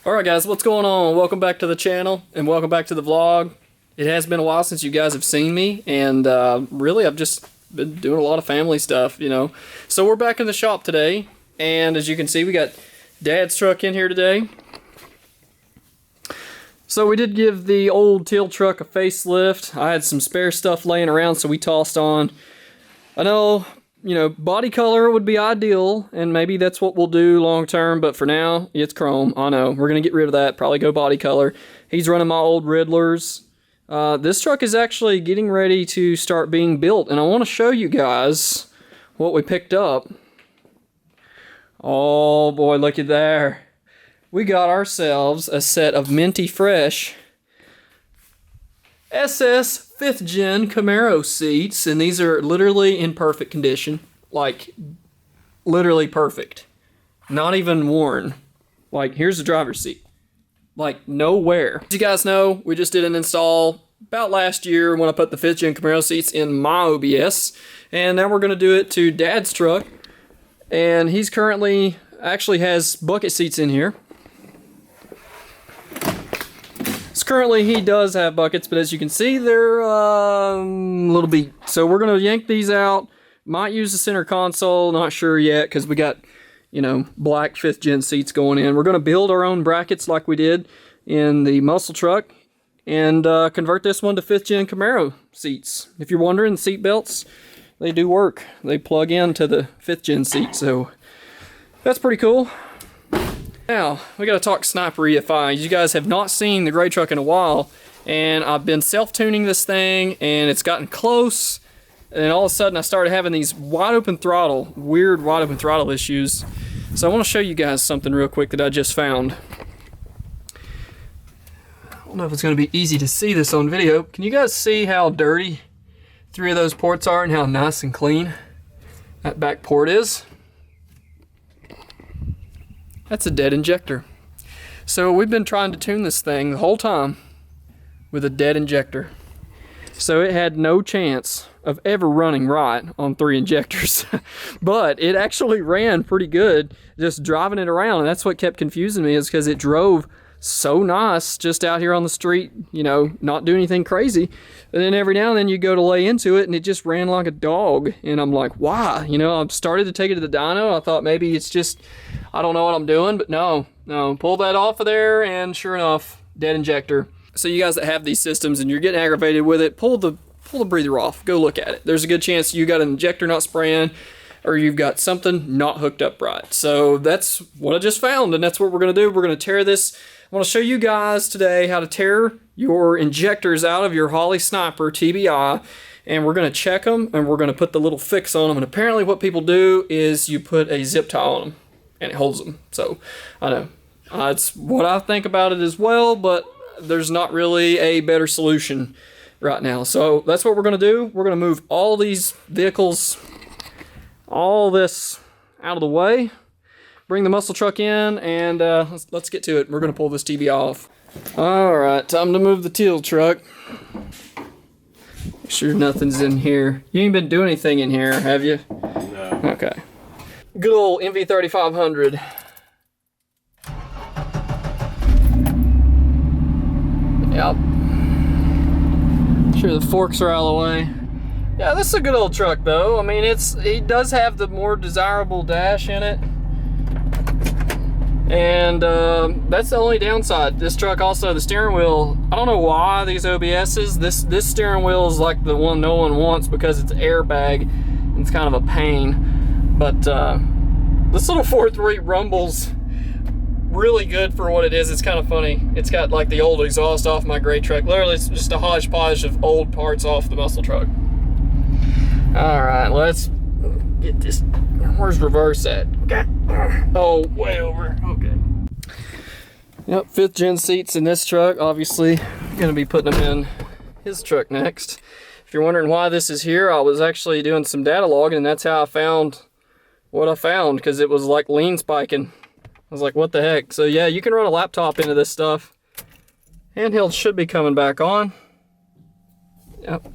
Alright guys, what's going on? Welcome back to the channel and welcome back to the vlog. It has been a while since you guys have seen me, and really I've just been doing a lot of family stuff, you know. So we're back in the shop today, and as you can see we got Dad's truck in here today. So we did give the old teal truck a facelift. I had some spare stuff laying around, so we tossed on. I know, you know, body color would be ideal, and maybe that's what we'll do long term, but for now, it's chrome. I know. We're going to get rid of that, probably go body color. He's running my old Riddlers. This truck is actually getting ready to start being built, and I want to show you guys what we picked up. Oh boy, look at there. We got ourselves a set of minty fresh SS 5th Gen Camaro seats, and these are literally in perfect condition. Like, literally perfect. Not even worn. Like, here's the driver's seat. Like, nowhere. As you guys know, we just did an install about last year when I put the 5th Gen Camaro seats in my OBS, and now we're going to do it to Dad's truck. And he's currently, actually has bucket seats in here. Currently he does have buckets, but as you can see they're a little beat. So we're going to yank these out. Might use the center console, not sure yet, because we got, you know, black 5th Gen seats going in. We're going to build our own brackets like we did in the muscle truck and convert this one to 5th Gen Camaro seats. If you're wondering, seat belts, they do work. They plug into the 5th Gen seat, so that's pretty cool. Now, we gotta talk sniper EFI. You guys have not seen the gray truck in a while, and I've been self-tuning this thing, and it's gotten close, and all of a sudden I started having these weird wide open throttle issues. So I want to show you guys something real quick that I just found. I don't know if it's gonna be easy to see this on video. Can you guys see how dirty 3 of those ports are and how nice and clean that back port is? That's a dead injector. So we've been trying to tune this thing the whole time with a dead injector. So it had no chance of ever running right on 3 injectors. But it actually ran pretty good just driving it around, and that's what kept confusing me, is because it drove so nice just out here on the street, you know, not doing anything crazy. And then every now and then you go to lay into it and it just ran like a dog. And I'm like, why? You know, I've started to take it to the dyno. I thought maybe it's just, I don't know what I'm doing, but no, pull that off of there, and sure enough, dead injector. So you guys that have these systems and you're getting aggravated with it, pull the breather off, go look at it. There's a good chance you got an injector not spraying, or you've got something not hooked up right. So that's what I just found, and that's what we're gonna do. We're gonna tear this. I want to show you guys today how to tear your injectors out of your Holley Sniper TBI, and we're going to check them, and we're going to put the little fix on them. And apparently what people do is you put a zip tie on them and it holds them. So I know it's what I think about it as well, but there's not really a better solution right now. So that's what we're going to do. We're going to move all these vehicles, all this out of the way, bring the muscle truck in, and let's get to it. We're going to pull this TBI off. Alright, time to move the teal truck. Make sure nothing's in here. You ain't been doing anything in here, have you? No. Okay. Good old MV3500. Yep. Sure the forks are out of the way. Yeah, this is a good old truck though. I mean, it does have the more desirable dash in it. And that's the only downside. This truck also, the steering wheel, I don't know why these OBS's, this steering wheel is like the one no one wants because it's airbag. It's kind of a pain. But this little 4.3 rumbles really good for what it is. It's kind of funny. It's got like the old exhaust off my gray truck. Literally, it's just a hodgepodge of old parts off the muscle truck. Alright, let's get this. Where's reverse at? Okay. Oh, way over. Okay. Yep, 5th Gen seats in this truck. Obviously, gonna be putting them in his truck next. If you're wondering why this is here, I was actually doing some data logging, and that's how I found what I found, because it was like lean spiking. I was like, what the heck? So yeah, you can run a laptop into this stuff. Handheld should be coming back on. Yep.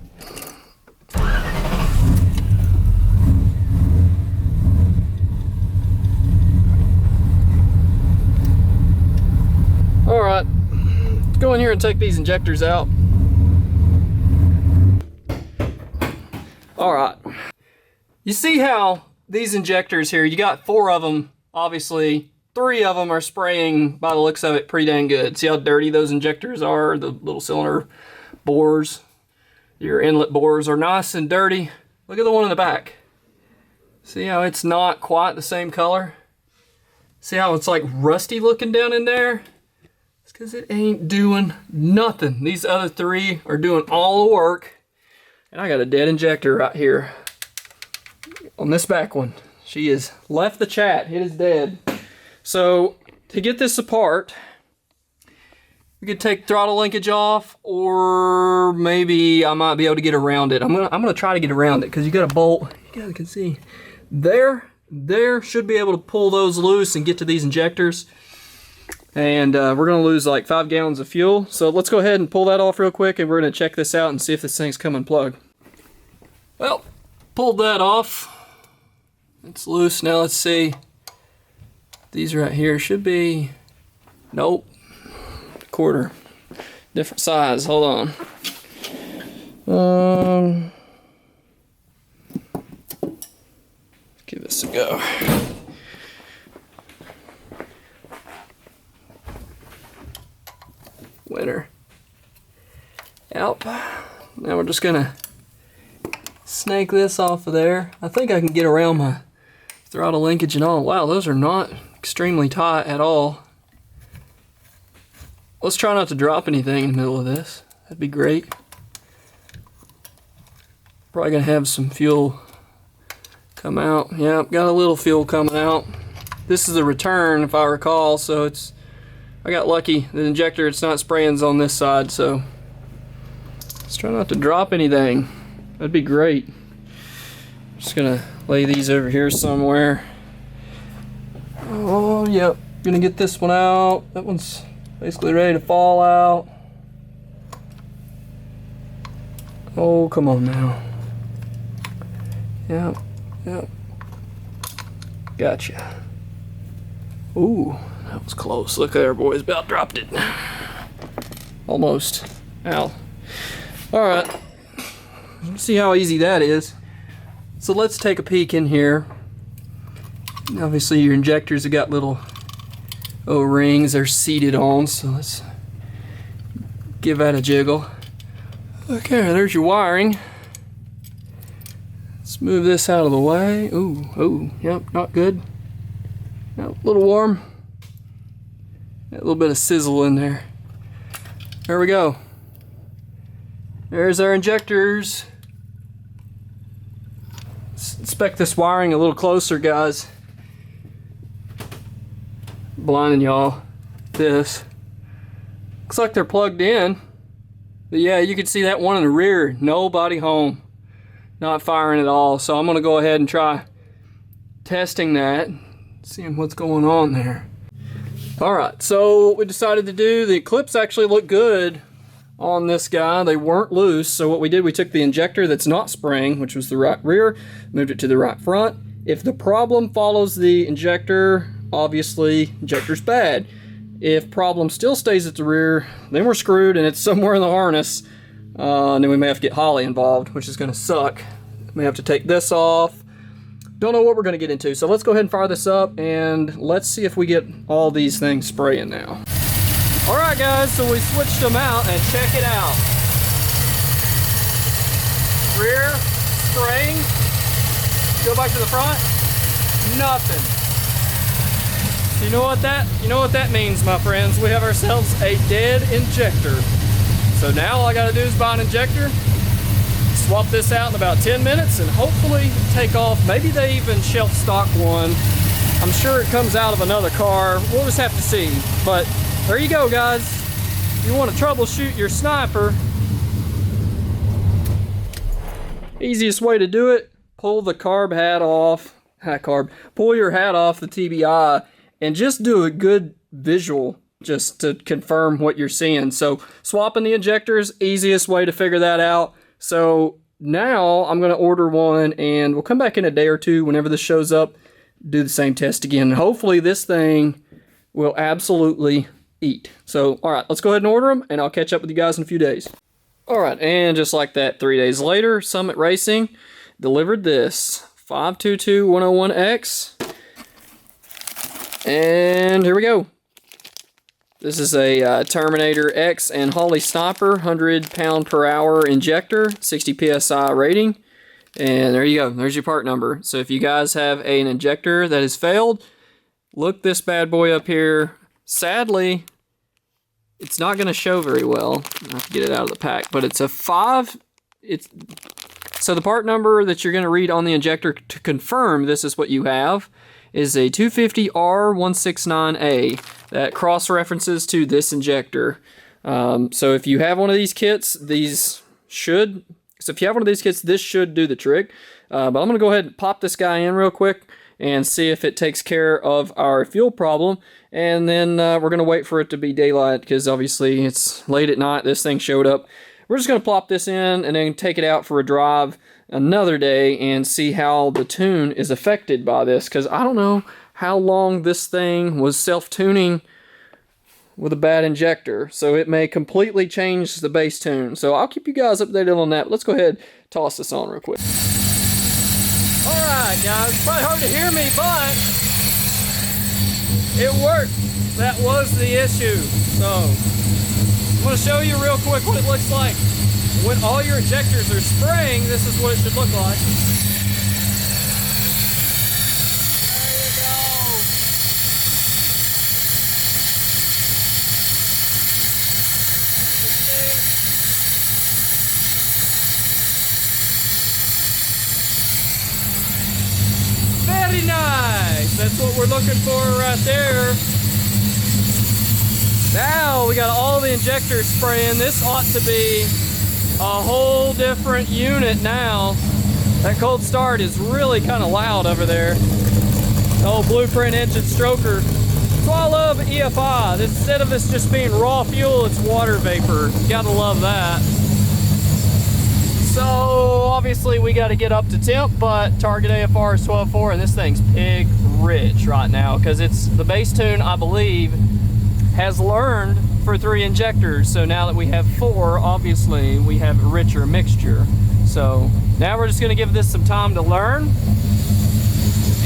go in here and take these injectors out. All right. You see how these injectors here, you got 4 of them, obviously. 3 of them are spraying, by the looks of it, pretty dang good. See how dirty those injectors are? The little cylinder bores. Your inlet bores are nice and dirty. Look at the one in the back. See how it's not quite the same color? See how it's like rusty looking down in there? It's because it ain't doing nothing. These other 3 are doing all the work. And I got a dead injector right here on this back one. She has left the chat. It is dead. So to get this apart, we could take throttle linkage off, or maybe I might be able to get around it. I'm gonna try to get around it because you got a bolt. You guys can see there should be able to pull those loose and get to these injectors. And we're gonna lose like 5 gallons of fuel. So let's go ahead and pull that off real quick, and we're gonna check this out and see if this thing's come unplugged. Well, pulled that off. It's loose now. Let's see. These right here should be, nope, quarter, different size. Hold on. Give this a go. Winner. Yep. Now we're just gonna snake this off of there. I think I can get around my throttle linkage and all. Wow, those are not extremely tight at all. Let's try not to drop anything in the middle of this. That'd be great. Probably gonna have some fuel come out. Yep, got a little fuel coming out. This is a return, if I recall, so I got lucky. The injector, it's not spraying on this side, so let's try not to drop anything. That'd be great. Just gonna lay these over here somewhere. Oh, yep. Gonna get this one out. That one's basically ready to fall out. Oh, come on now. Yep. Gotcha. Ooh, that was close. Look there, boys. About dropped it. Almost. Ow. Alright. See how easy that is. So let's take a peek in here. Obviously your injectors have got little O-rings they're seated on, so let's give that a jiggle. Okay, there's your wiring. Let's move this out of the way. Ooh, yep, not good. Nope, a little warm. Got a little bit of sizzle in there. There we go. There's our injectors. Let's inspect this wiring a little closer, guys. Blinding y'all. This looks like they're plugged in, but yeah, you can see that one in the rear. Nobody home, not firing at all. So I'm gonna go ahead and try testing that, seeing what's going on there. All right, so what we decided to do, the clips actually look good on this guy. They weren't loose, so what we did, we took the injector that's not spraying, which was the right rear, moved it to the right front. If the problem follows the injector, obviously injector's bad. If problem still stays at the rear, then we're screwed and it's somewhere in the harness, and then we may have to get Holley involved, which is going to suck. May have to take this off. Don't know what we're going to get into, so let's go ahead and fire this up and let's see if we get all these things spraying now. Alright guys, so we switched them out and check it out. Rear, spraying. Go back to the front. Nothing. So you know what that means, my friends? We have ourselves a dead injector. So now all I gotta do is buy an injector, swap this out in about 10 minutes, and hopefully take off. Maybe they even shelf stock one. I'm sure it comes out of another car. We'll just have to see. But there you go, guys. If you want to troubleshoot your sniper, easiest way to do it, pull the carb hat off. Pull your hat off the TBI and just do a good visual just to confirm what you're seeing. So swapping the injectors, easiest way to figure that out. So now I'm going to order one and we'll come back in a day or two whenever this shows up, do the same test again. And hopefully this thing will absolutely eat. So, all right, let's go ahead and order them, and I'll catch up with you guys in a few days. All right, and just like that, 3 days later, Summit Racing delivered this 522101X. And here we go. This is a Terminator X and Holley Sniper 100 pound/hour injector, 60 PSI rating. And there you go. There's your part number. So if you guys have an injector that has failed, look this bad boy up here. Sadly, it's not going to show very well. I have to get it out of the pack. But it's a 5. So the part number that you're going to read on the injector to confirm this is what you have is a 250R169A. That cross-references to this injector. So if you have one of these kits, this should do the trick. But I'm going to go ahead and pop this guy in real quick and see if it takes care of our fuel problem. And then we're going to wait for it to be daylight because obviously it's late at night. This thing showed up. We're just going to plop this in and then take it out for a drive another day and see how the tune is affected by this, because I don't know how long this thing was self-tuning with a bad injector, so it may completely change the base tune. So I'll keep you guys updated on that. Let's go ahead and toss this on real quick. Alright guys, it's probably hard to hear me, but it worked. That was the issue. So I'm going to show you real quick what it looks like. When all your injectors are spraying, this is what it should look like. Very nice. That's what we're looking for right there. Now we got all the injectors spraying. This ought to be a whole different unit now. That cold start is really kind of loud over there. The old Blueprint engine stroker. That's why I love EFI. Instead of this just being raw fuel, it's water vapor. You gotta love that. So obviously we got to get up to temp, but target AFR is 12.4 and this thing's pig rich right now because it's the base tune, I believe, has learned for 3 injectors. So now that we have 4, obviously we have a richer mixture. So now we're just going to give this some time to learn,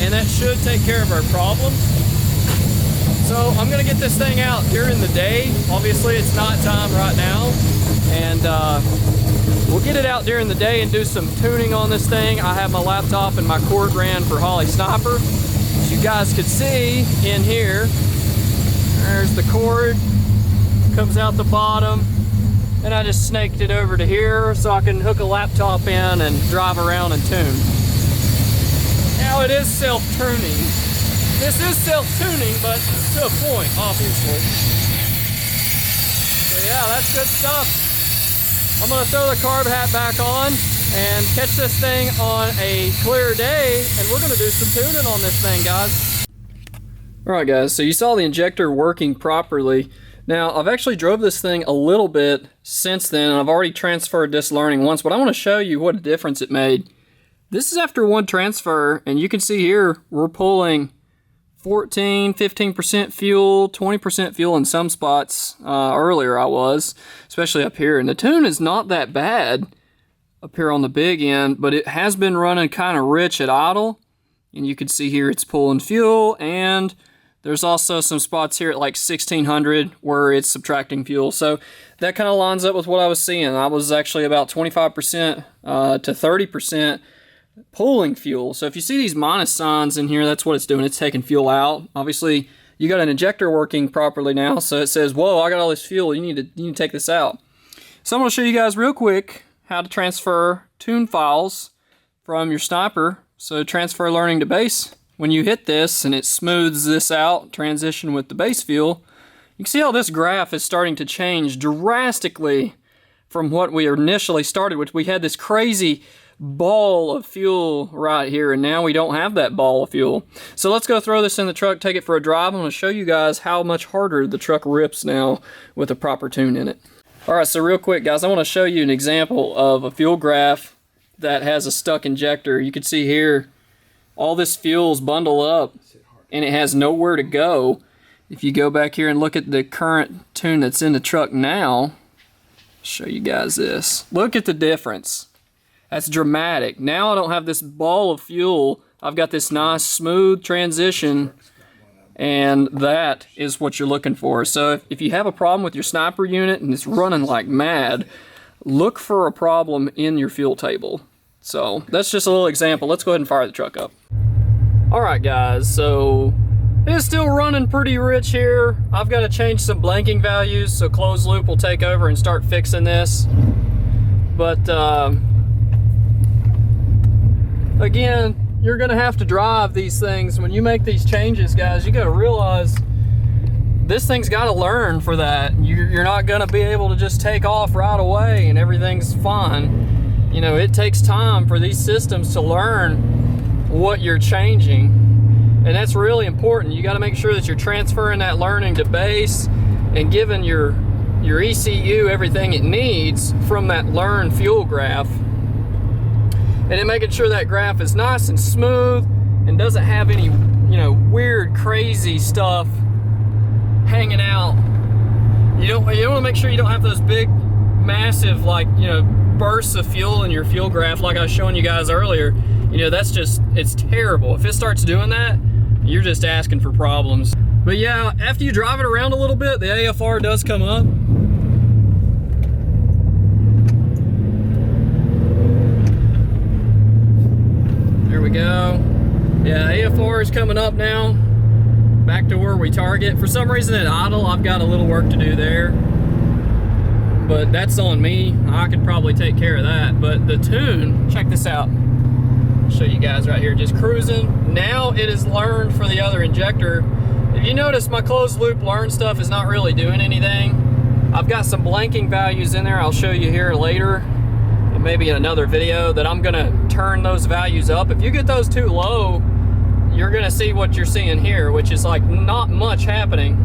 and that should take care of our problem. So I'm going to get this thing out during the day. Obviously it's night time right now, and we'll get it out during the day and do some tuning on this thing. I have my laptop and my cord ran for Holley Sniper. As you guys could see in here, there's the cord, comes out the bottom, and I just snaked it over to here so I can hook a laptop in and drive around and tune. Now it is self-tuning. This is self-tuning, but to a point, obviously. So yeah, that's good stuff. I'm gonna throw the carb hat back on and catch this thing on a clear day, and we're gonna do some tuning on this thing, guys. Alright guys, so you saw the injector working properly. Now, I've actually drove this thing a little bit since then, and I've already transferred this learning once, but I want to show you what a difference it made. This is after one transfer, and you can see here, we're pulling 14, 15% fuel, 20% fuel in some spots. Earlier I was, especially up here, and the tune is not that bad up here on the big end, but it has been running kind of rich at idle, and you can see here it's pulling fuel, and there's also some spots here at like 1600 where it's subtracting fuel. So that kind of lines up with what I was seeing. I was actually about 25% to 30% pulling fuel. So if you see these minus signs in here, that's what it's doing. It's taking fuel out. Obviously, you got an injector working properly now, so it says, whoa, I got all this fuel. You need to take this out. So I'm going to show you guys real quick how to transfer tune files from your Sniper. So transfer learning to base. When you hit this and it smooths this out, transition with the base fuel, you can see how this graph is starting to change drastically from what we initially started with. We had this crazy ball of fuel right here, and now we don't have that ball of fuel. So let's go throw this in the truck, take it for a drive. I'm going to show you guys how much harder the truck rips now with a proper tune in it. Alright, so real quick guys, I want to show you an example of a fuel graph that has a stuck injector. You can see here all this fuel's bundled up and it has nowhere to go. If you go back here and look at the current tune that's in the truck now, I'll show you guys this. Look at the difference. That's dramatic. Now I don't have this ball of fuel. I've got this nice smooth transition, and that is what you're looking for. So if you have a problem with your sniper unit and it's running like mad, look for a problem in your fuel table. So that's just a little example. Let's go ahead and fire the truck up. All right, guys, so it's still running pretty rich here. I've got to change some blanking values, so closed loop will take over and start fixing this. But again, you're gonna have to drive these things. When you make these changes, guys, you gotta realize this thing's gotta learn for that. You're not gonna be able to just take off right away and everything's fine. You know, it takes time for these systems to learn what you're changing. And that's really important. You gotta make sure that you're transferring that learning to base and giving your ECU everything it needs from that learned fuel graph. And then making sure that graph is nice and smooth and doesn't have any, you know, weird, crazy stuff hanging out. You want to make sure you don't have those big, massive, like, you know, bursts of fuel in your fuel graph like I was showing you guys earlier. You know, that's just, it's terrible. If it starts doing that, you're just asking for problems. But yeah, after you drive it around a little bit, the AFR does come up. There we go. Yeah, AFR is coming up now. Back to where we target. For some reason at idle, I've got a little work to do there. But that's on me. I could probably take care of that. But the tune, check this out. I'll show you guys right here, just cruising. Now it is learned for the other injector. If you notice, my closed loop learn stuff is not really doing anything. I've got some blanking values in there I'll show you here later. Maybe in another video, that I'm gonna turn those values up. If you get those too low, you're gonna see what you're seeing here, which is like not much happening.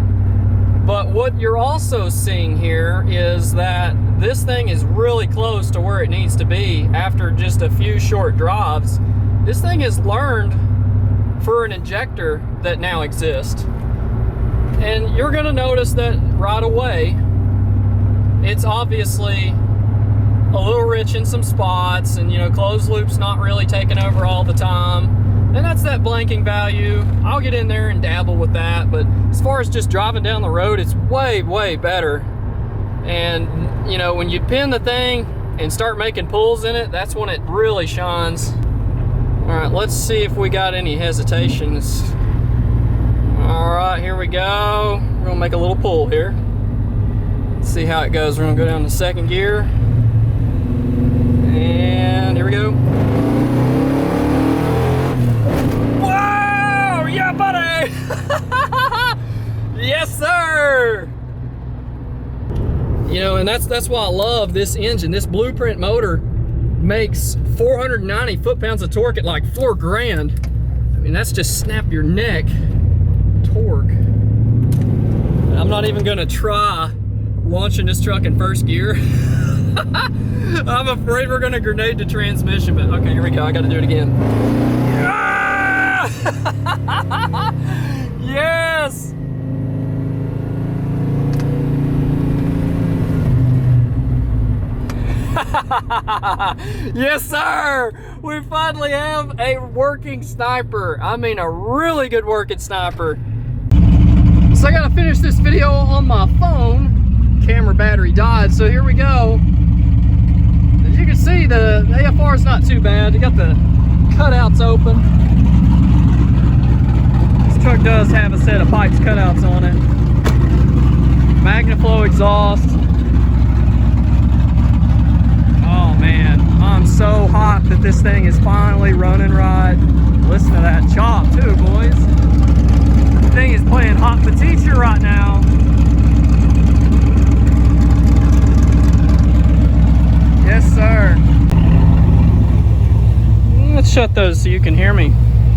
But what you're also seeing here is that this thing is really close to where it needs to be after just a few short drives. This thing has learned for an injector that now exists. And you're gonna notice that right away. It's obviously a little rich in some spots, and you know, closed loop's not really taking over all the time, and that's that blanking value. I'll get in there and dabble with that, but as far as just driving down the road, it's way better. And you know, when you pin the thing and start making pulls in it, that's when it really shines. All right, let's see if we got any hesitations. All right, here we go. We're gonna make a little pull here. Let's see how it goes. We're gonna go down to second gear. And here we go. Whoa! Yeah, buddy! Yes, sir! You know, and that's why I love this engine. This Blueprint motor makes 490 foot-pounds of torque at like 4 grand. I mean, that's just snap your neck torque. I'm not even gonna try launching this truck in first gear. I'm afraid we're gonna grenade the transmission, but okay, here we go. I gotta do it again. Yes! Yes, sir! We finally have a working sniper. I mean, a really good working sniper. So I gotta finish this video on my phone. Camera battery died, so here we go. As you can see, the AFR is not too bad. You got the cutouts open. This truck does have a set of pipes cutouts on it. Magnaflow exhaust. Oh man, I'm so hot that this thing is finally running right. Listen to that chop too, boys. The thing is playing hot for teacher right now. Yes, sir. Let's shut those so you can hear me.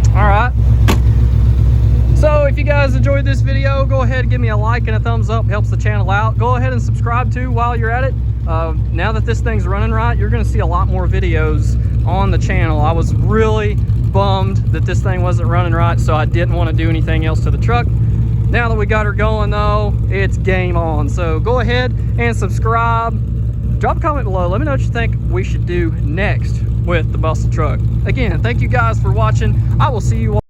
All right. So if you guys enjoyed this video, go ahead and give me a like and a thumbs up. Helps the channel out. Go ahead and subscribe too while you're at it. Now that this thing's running right, you're going to see a lot more videos on the channel. I was really bummed that this thing wasn't running right, so I didn't want to do anything else to the truck. Now that we got her going though, it's game on. So go ahead and subscribe. Drop a comment below. Let me know what you think we should do next with the muscle truck. Again, thank you guys for watching. I will see you all